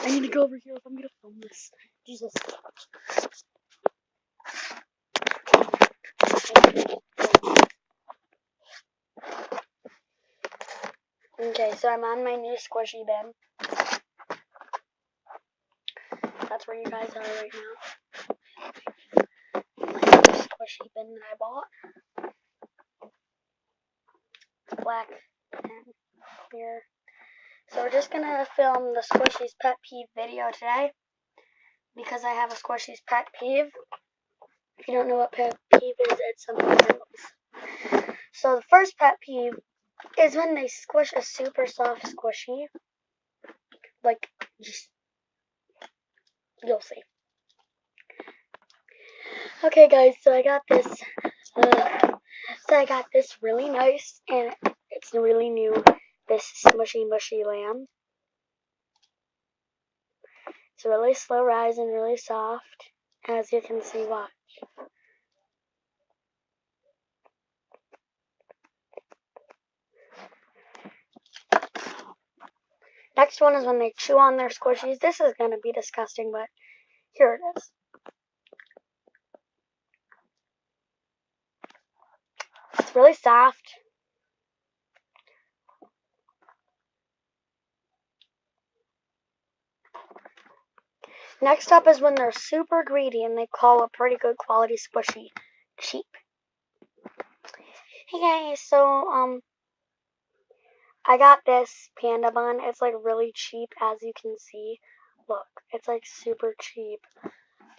I need to go over here if I'm gonna film this. Jesus. Okay, so I'm on my new squishy bin. That's where you guys are right now. My new squishy bin that I bought. Black pen here. So we're just gonna film the Squishy's pet peeve video today because I have a Squishy's pet peeve. If you don't know what pet peeve is, it's something animals. So the first pet peeve is when they squish a super soft squishy. Like, just, you'll see. Okay, guys, so I got this really nice, and it's really new, this smushy mushy lamb. It's really slow rise and really soft, as you can see. Watch. Next one is when they chew on their squishies. This is going to be disgusting, but here it is. It's really soft. Next up is when they're super greedy and they call a pretty good quality squishy cheap. Hey guys, so I got this panda bun. It's like really cheap, as you can see. Look, it's like super cheap.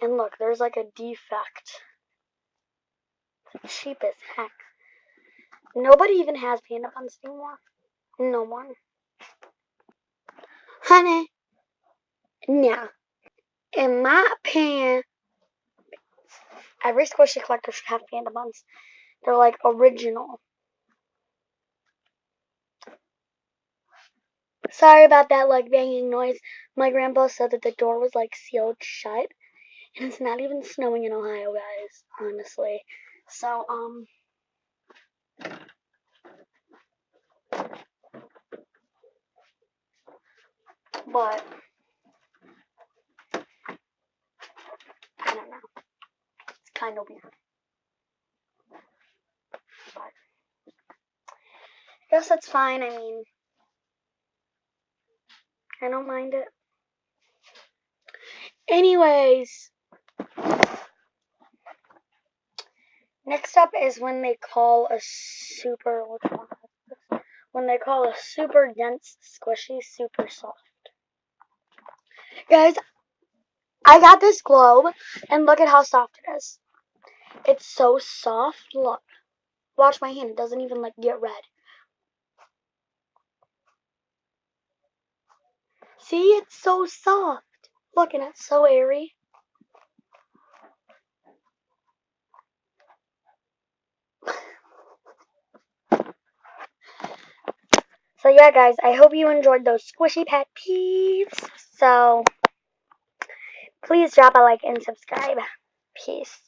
And look, there's like a defect. It's cheap as heck. Nobody even has panda buns anymore. No one. Honey, yeah. In my opinion, every squishy collector should have panda buns. They're like original. Sorry about that like banging noise. My grandpa said that the door was like sealed shut. And it's not even snowing in Ohio, guys, honestly. So, but I don't know. It's kind of weird. But I guess that's fine. I mean, I don't mind it. Anyways, next up is when they call a super, when they call a super dense squishy super soft. Guys, I got this globe, and look at how soft it is. It's so soft. Look. Watch my hand. It doesn't even, like, get red. See? It's so soft. Look, and it's so airy. So, yeah, guys, I hope you enjoyed those squishy pet peeves. So, please drop a like and subscribe. Peace.